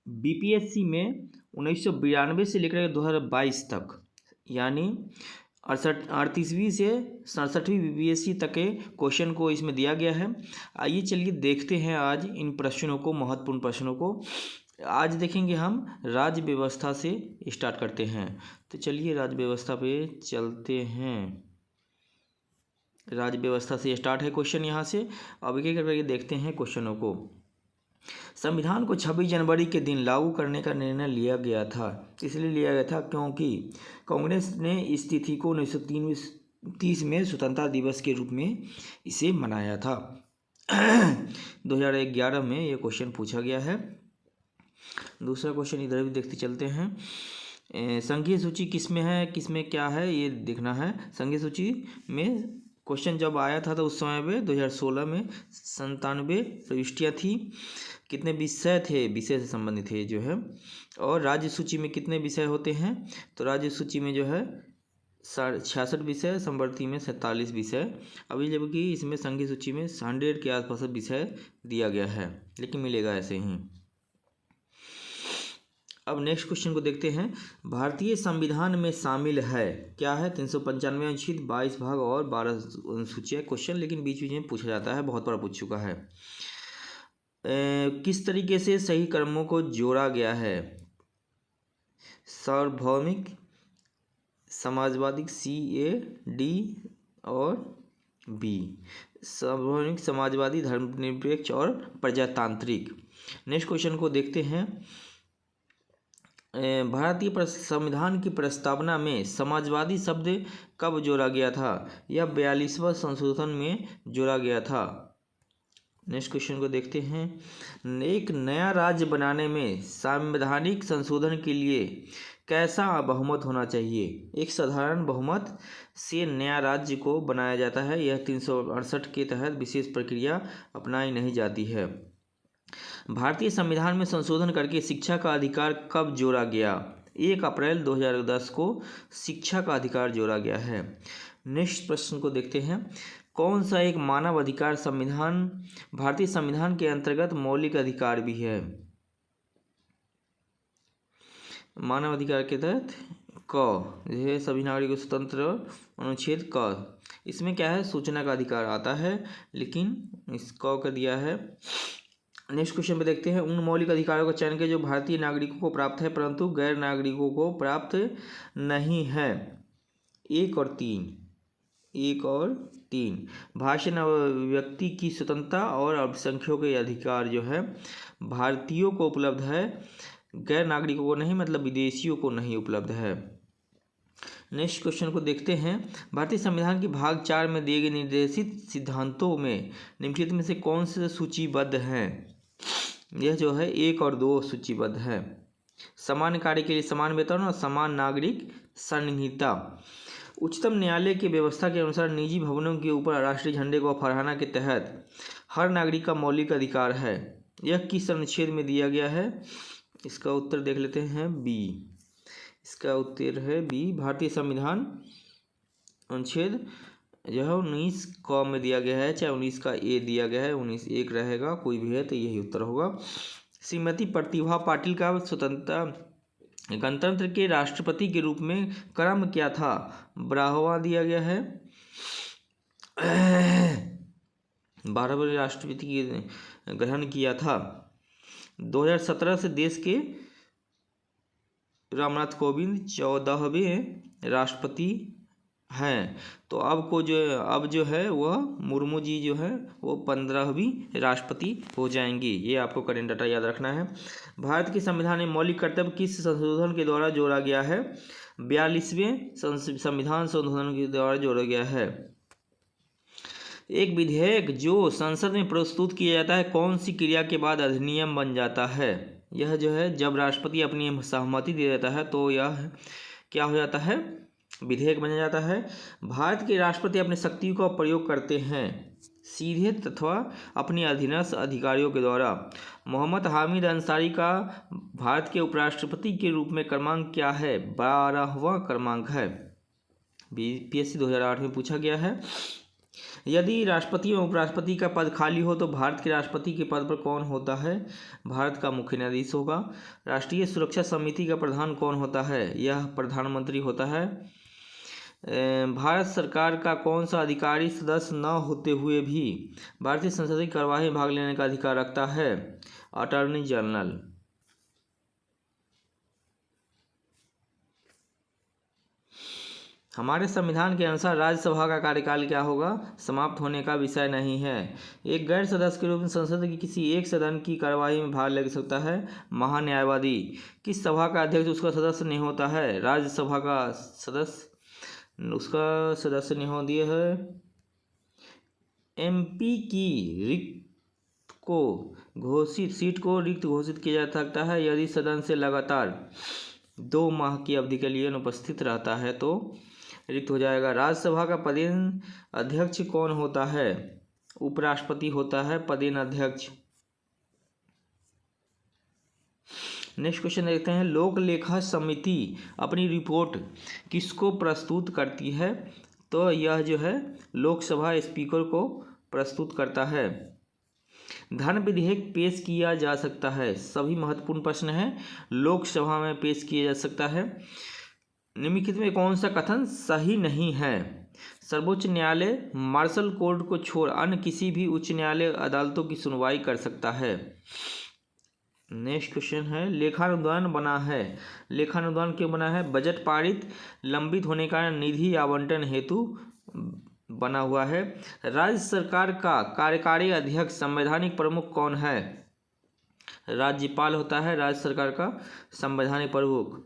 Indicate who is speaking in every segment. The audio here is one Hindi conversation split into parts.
Speaker 1: बीपीएससी में 1992 से लेकर 2022 तक, यानी 38वीं से 67वीं बीपीएससी तक के क्वेश्चन को इसमें दिया गया है। आइए चलिए देखते हैं आज इन प्रश्नों को, महत्वपूर्ण प्रश्नों को। आज देखेंगे हम राज्य व्यवस्था से स्टार्ट करते हैं। तो चलिए राज्य व्यवस्था पे चलते हैं। राज्य व्यवस्था से स्टार्ट है क्वेश्चन यहाँ से। अब एक एक करके देखते हैं क्वेश्चनों को। संविधान को 26 जनवरी के दिन लागू करने का निर्णय लिया गया था। इसलिए लिया गया था क्योंकि कांग्रेस ने इस तिथि को 1930 में स्वतंत्रता दिवस के रूप में इसे मनाया था। 2011 में ये क्वेश्चन पूछा गया है। दूसरा क्वेश्चन इधर भी देखते चलते हैं। संघीय सूची किसमें है, किसमें क्या है, ये देखना है। संघीय सूची में क्वेश्चन जब आया था तो उस समय पे 2016 में 97 प्रविष्टियाँ थी। कितने विषय थे, विषय से संबंधित है जो है। और राज्य सूची में कितने विषय होते हैं, तो राज्य सूची में जो है 66 विषय, संवर्ती में 47 विषय। अभी जबकि इसमें संघीय सूची में 100 के आसपास विषय दिया गया है, लेकिन मिलेगा ऐसे ही। अब नेक्स्ट क्वेश्चन को देखते हैं। भारतीय संविधान में शामिल है क्या है, 395 अनुच्छेद, 22 भाग और 12 अनुसूचियाँ। क्वेश्चन लेकिन बीच बीच में पूछा जाता है, बहुत बार पूछ चुका है। किस तरीके से सही कर्मों को जोड़ा गया है, सार्वभौमिक, समाजवादी, CA, D और B। सार्वभौमिक, समाजवादी, धर्मनिरपेक्ष और प्रजातांत्रिक। नेक्स्ट क्वेश्चन को देखते हैं। भारतीय संविधान की प्रस्तावना में समाजवादी शब्द कब जोड़ा गया था, यह 42वां संशोधन में जोड़ा गया था। नेक्स्ट क्वेश्चन को देखते हैं। एक नया राज्य बनाने में संवैधानिक संशोधन के लिए कैसा बहुमत होना चाहिए। एक साधारण बहुमत से नया राज्य को बनाया जाता है। यह 368 के तहत विशेष प्रक्रिया अपनाई नहीं जाती है। भारतीय संविधान में संशोधन करके शिक्षा का अधिकार कब जोड़ा गया, 1 अप्रैल 2010 को शिक्षा का अधिकार जोड़ा गया है। नेक्स्ट प्रश्न को देखते हैं। कौन सा एक मानव अधिकार संविधान भारतीय संविधान के अंतर्गत मौलिक अधिकार भी है। मानव अधिकार के तहत क, यह सभी नागरिकों स्वतंत्र, अनुच्छेद क। इसमें क्या है, सूचना का अधिकार आता है, लेकिन इस क का दिया है। नेक्स्ट क्वेश्चन पे देखते हैं। उन मौलिक अधिकारों का चयन करें जो भारतीय नागरिकों को प्राप्त है परंतु गैर नागरिकों को प्राप्त नहीं है। 1 और 3। भाषण अभिव्यक्ति की स्वतंत्रता और अल्पसंख्यकों के अधिकार जो है भारतीयों को उपलब्ध है, गैर नागरिकों को नहीं, मतलब विदेशियों को नहीं उपलब्ध है। नेक्स्ट क्वेश्चन को देखते हैं। भारतीय संविधान के भाग 4 में दिए गए निर्देशित सिद्धांतों में निम्नलिखित में से कौन से सूचीबद्ध हैं। यह जो है 1 और 2 सूचीबद्ध है। समान कार्य के लिए समान वेतन और समान नागरिक संहिता। उच्चतम न्यायालय की व्यवस्था के अनुसार निजी भवनों के ऊपर राष्ट्रीय झंडे को फहराना के तहत हर नागरिक का मौलिक अधिकार है। यह किस अनुच्छेद में दिया गया है, इसका उत्तर देख लेते हैं B। इसका उत्तर है B। भारतीय संविधान अनुच्छेद जो है 19 क में दिया गया है, चाहे 19 का A दिया गया है, 19 एक रहेगा, कोई भी है तो यही उत्तर होगा। श्रीमती प्रतिभा पाटिल का स्वतंत्रता गणतंत्र के राष्ट्रपति के रूप में क्रम क्या था, 12वां दिया गया है। 12वें राष्ट्रपति की ग्रहण किया था। 2017 से देश के रामनाथ कोविंद 14वें राष्ट्रपति हैं। तो अब जो है वह मुर्मू जी जो है वो 15वीं राष्ट्रपति हो जाएंगी। ये आपको करंट डाटा याद रखना है। भारत के संविधान में मौलिक कर्तव्य किस संशोधन के द्वारा जोड़ा गया है, 42वें संविधान संशोधन के द्वारा जोड़ा गया है। एक विधेयक जो संसद में प्रस्तुत किया जाता है कौन सी क्रिया के बाद अधिनियम बन जाता है। यह जो है जब राष्ट्रपति अपनी सहमति दे देता है तो यह क्या हो जाता है, विधेयक बन जाता है। भारत के राष्ट्रपति अपनी शक्तियों का प्रयोग करते हैं सीधे तथा अपने अधीनस्थ अधिकारियों के द्वारा। मोहम्मद हामिद अंसारी का भारत के उपराष्ट्रपति के रूप में क्रमांक क्या है, 12वां क्रमांक है। बीपीएससी 2008 में पूछा गया है। यदि राष्ट्रपति एवं उपराष्ट्रपति का पद खाली हो तो भारत के राष्ट्रपति के पद पर कौन होता है? भारत का मुख्य न्यायाधीश होगा। राष्ट्रीय सुरक्षा समिति का प्रधान कौन होता है? यह प्रधानमंत्री होता है। भारत सरकार का कौन सा अधिकारी सदस्य न होते हुए भी भारतीय संसद की कार्यवाही में भाग लेने का अधिकार रखता है? Attorney general. हमारे संविधान के अनुसार राज्यसभा का कार्यकाल क्या होगा? समाप्त होने का विषय नहीं है। एक गैर सदस्य के रूप में संसद की किसी एक सदन की कार्यवाही में भाग ले सकता है महान्यायवादी। किस सभा का अध्यक्ष उसका सदस्य नहीं होता है? राज्यसभा का सदस्य उसका सदस्य नहीं होती है। एमपी की सीट को रिक्त घोषित किया जा सकता है यदि सदन से लगातार 2 माह की अवधि के लिए अनुपस्थित रहता है तो रिक्त हो जाएगा। राज्यसभा का पदेन अध्यक्ष कौन होता है? उपराष्ट्रपति होता है पदेन अध्यक्ष। नेक्स्ट क्वेश्चन देखते हैं। लोक लेखा समिति अपनी रिपोर्ट किसको प्रस्तुत करती है? तो यह जो है लोकसभा स्पीकर को प्रस्तुत करता है। धन विधेयक पेश किया जा सकता है। सभी महत्वपूर्ण प्रश्न हैं, लोकसभा में पेश किया जा सकता है। निम्नलिखित में कौन सा कथन सही नहीं है? सर्वोच्च न्यायालय मार्शल कोर्ट को छोड़ अन्य किसी भी उच्च न्यायालय अदालतों की सुनवाई कर सकता है। नेक्स्ट क्वेश्चन है। लेखानुदान बना है। लेखानुदान क्यों बना है? बजट पारित लंबित होने का निधि आवंटन हेतु बना हुआ है। राज्य सरकार का कार्यकारी अध्यक्ष संवैधानिक प्रमुख कौन है? राज्यपाल होता है राज्य सरकार का संवैधानिक प्रमुख।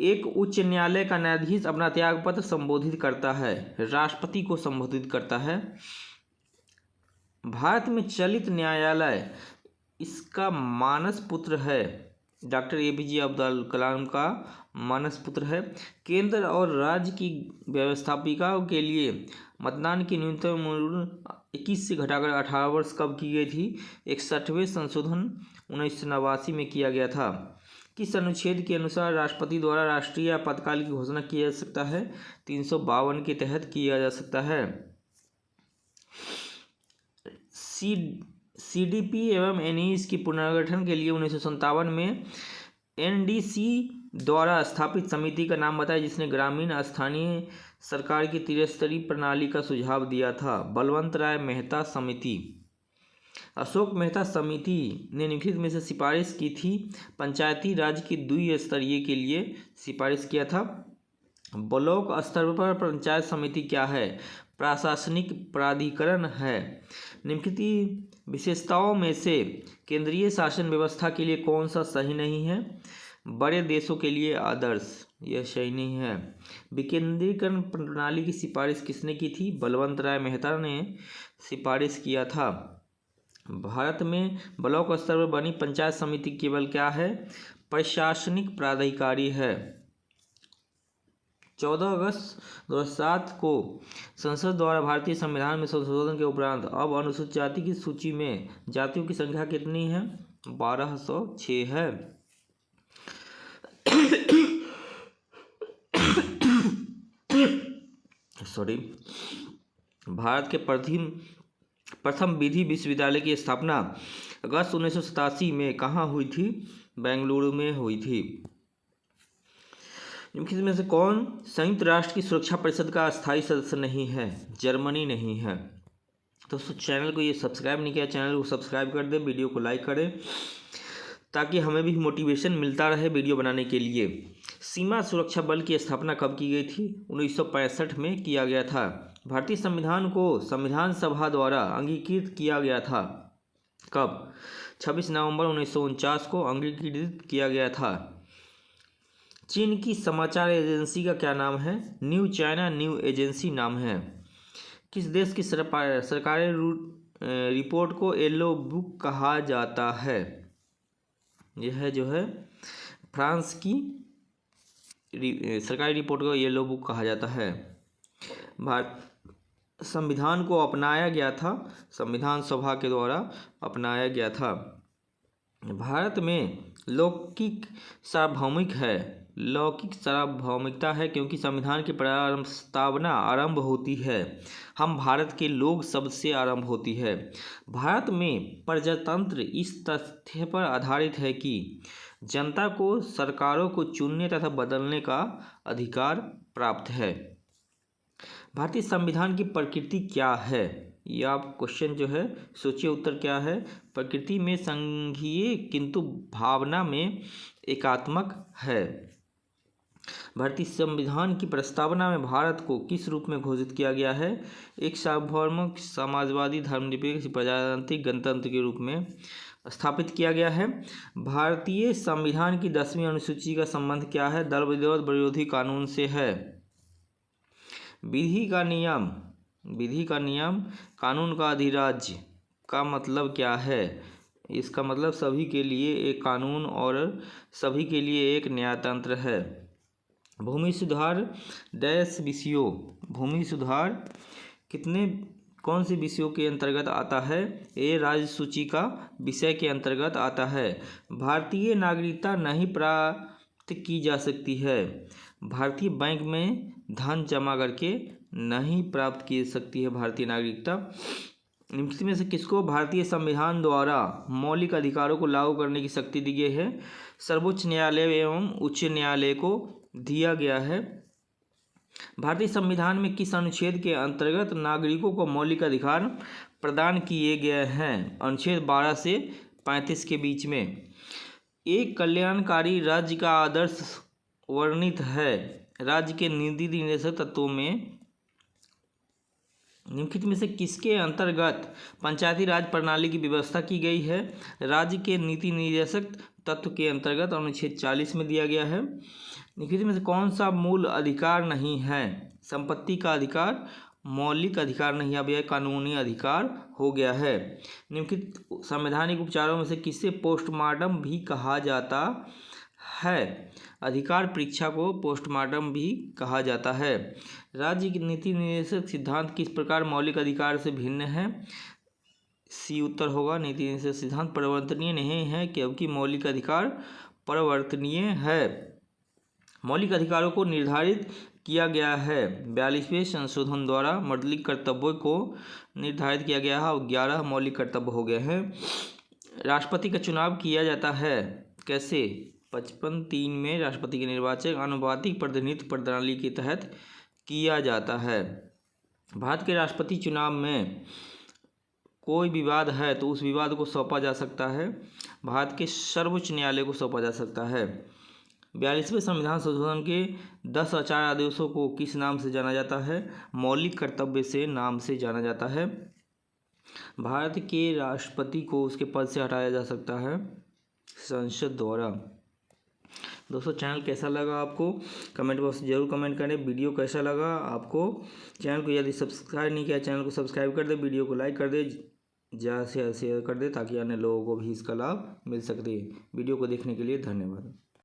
Speaker 1: एक उच्च न्यायालय का न्यायाधीश अपना त्यागपत्र संबोधित करता है, राष्ट्रपति को संबोधित करता है। भारत में चलित न्यायालय इसका मानस पुत्र है, डॉक्टर APJ अब्दुल कलाम का मानस पुत्र है। केंद्र और राज्य की व्यवस्थापिकाओं के लिए मतदान की न्यूनतम उम्र 21 से घटाकर 18 वर्ष कब की गई थी? 61वें संशोधन 1989 में किया गया था। किस अनुच्छेद के अनुसार राष्ट्रपति द्वारा राष्ट्रीय आपातकाल की घोषणा किया जा सकता है? 352 के तहत किया जा सकता है। CDP एवं NES के पुनर्गठन के लिए 1957 में NDC द्वारा स्थापित समिति का नाम बताएं जिसने ग्रामीण स्थानीय सरकार की त्रिस्तरीय प्रणाली का सुझाव दिया था। बलवंत राय मेहता समिति। अशोक मेहता समिति ने निम्नलिखित में से सिफारिश की थी? पंचायती राज की द्विस्तरीय के लिए सिफारिश किया था। ब्लॉक स्तर पर पंचायत समिति क्या है? प्रशासनिक प्राधिकरण है। निम्नलिखित विशेषताओं में से केंद्रीय शासन व्यवस्था के लिए कौन सा सही नहीं है? बड़े देशों के लिए आदर्श, यह सही नहीं है। विकेंद्रीकरण प्रणाली की सिफारिश किसने की थी? बलवंत राय मेहता ने सिफारिश किया था। भारत में ब्लॉक स्तर पर बनी पंचायत समिति केवल क्या है? प्रशासनिक प्राधिकारी है। 14 अगस्त 2007 को संसद द्वारा भारतीय संविधान में संशोधन के उपरांत अब अनुसूचित जाति की सूची में जातियों की संख्या कितनी है? 1206 है। भारत के प्रथम विधि विश्वविद्यालय की स्थापना अगस्त 1987 में कहाँ हुई थी? बेंगलुरु में हुई थी। निम्नलिखित में से कौन संयुक्त राष्ट्र की सुरक्षा परिषद का अस्थायी सदस्य नहीं है? जर्मनी नहीं है। दोस्तों चैनल को ये सब्सक्राइब नहीं किया, चैनल को सब्सक्राइब कर दें, वीडियो को लाइक करें ताकि हमें भी मोटिवेशन मिलता रहे वीडियो बनाने के लिए। सीमा सुरक्षा बल की स्थापना कब की गई थी? 1965 में किया गया था। भारतीय संविधान को संविधान सभा द्वारा अंगीकृत किया गया था कब? 26 नवंबर 1949 को अंगीकृत किया गया था। चीन की समाचार एजेंसी का क्या नाम है? न्यू चाइना न्यू एजेंसी नाम है। किस देश की सरकारी रिपोर्ट को येलो बुक कहा जाता है? यह जो है फ्रांस की सरकारी रिपोर्ट को येलो बुक कहा जाता है। संविधान को अपनाया गया था, संविधान सभा के द्वारा अपनाया गया था। भारत में लौकिक सार्वभौमिकता है क्योंकि संविधान की प्रस्तावना आरंभ होती है हम भारत के लोग सबसे आरंभ होती है। भारत में प्रजातंत्र इस तथ्य पर आधारित है कि जनता को सरकारों को चुनने तथा बदलने का अधिकार प्राप्त है। भारतीय संविधान की प्रकृति क्या है? ये आप क्वेश्चन जो है सोचिए, उत्तर क्या है। प्रकृति में संघीय किंतु भावना में एकात्मक है। भारतीय संविधान की प्रस्तावना में भारत को किस रूप में घोषित किया गया है? एक सार्वभौमिक समाजवादी धर्मनिरपेक्ष प्रजातांत्रिक गणतंत्र के रूप में स्थापित किया गया है। भारतीय संविधान की 10वीं अनुसूची का संबंध क्या है? दल विरोधी कानून से है। विधि का नियम कानून का अधिराज्य का मतलब क्या है? इसका मतलब सभी के लिए एक कानून और सभी के लिए एक न्यायतंत्र है। भूमि सुधार कौन से विषयों के अंतर्गत आता है? ये राज्य सूची का विषय के अंतर्गत आता है। भारतीय नागरिकता नहीं प्राप्त की जा सकती है। भारतीय बैंक में धन जमा करके नहीं प्राप्त की सकती है भारतीय नागरिकता। निम्नलिखित में से किसको भारतीय संविधान द्वारा मौलिक अधिकारों को लागू करने की शक्ति दी गई है? सर्वोच्च न्यायालय एवं उच्च न्यायालय को दिया गया है। भारतीय संविधान में किस अनुच्छेद के अंतर्गत नागरिकों को मौलिक अधिकार प्रदान किए गए हैं? अनुच्छेद 12 से 35 के बीच में। एक कल्याणकारी राज्य का आदर्श वर्णित है। राज्य के नीति निर्देशक तत्वों में निम्नलिखित में से किसके अंतर्गत पंचायती राज प्रणाली की व्यवस्था की गई है? राज्य के नीति निर्देशक तत्व के अंतर्गत अनुच्छेद 40 में दिया गया है। निम्नलिखित में से कौन सा मूल अधिकार नहीं है? संपत्ति का अधिकार मौलिक अधिकार नहीं, अब यह कानूनी अधिकार हो गया है। निम्नलिखित संवैधानिक उपचारों में से किसे पोस्टमार्टम भी कहा जाता है? अधिकार परीक्षा को पोस्टमार्टम भी कहा जाता है। राज्य की नीति निर्देशक सिद्धांत किस प्रकार मौलिक अधिकार से भिन्न है? सी उत्तर होगा। नीति निर्देशक सिद्धांत परिवर्तनीय नहीं है क्योंकि मौलिक अधिकार परिवर्तनीय है। मौलिक अधिकारों को निर्धारित किया गया है 42वें संशोधन द्वारा। मौलिक कर्तव्यों को निर्धारित किया गया है और 11 मौलिक कर्तव्य हो गए हैं। राष्ट्रपति का चुनाव किया जाता है कैसे? 55(3) में राष्ट्रपति के निर्वाचन आनुपातिक प्रतिनिधित्व प्रणाली के तहत किया जाता है। भारत के राष्ट्रपति चुनाव में कोई विवाद है तो उस विवाद को सौंपा जा सकता है भारत के सर्वोच्च न्यायालय को सौंपा जा सकता है। 42वें संविधान संशोधन के 10 आचार आदेशों को किस नाम से जाना जाता है? मौलिक कर्तव्य से नाम से जाना जाता है। भारत के राष्ट्रपति को उसके पद से हटाया जा सकता है संसद द्वारा। दोस्तों, चैनल कैसा लगा आपको कमेंट बॉक्स जरूर कमेंट करें। वीडियो कैसा लगा आपको? चैनल को यदि सब्सक्राइब नहीं किया चैनल को सब्सक्राइब कर दे, वीडियो को लाइक कर दे, ज़्यादा से शेयर कर दे ताकि अन्य लोगों को भी इसका लाभ मिल सके। वीडियो को देखने के लिए धन्यवाद।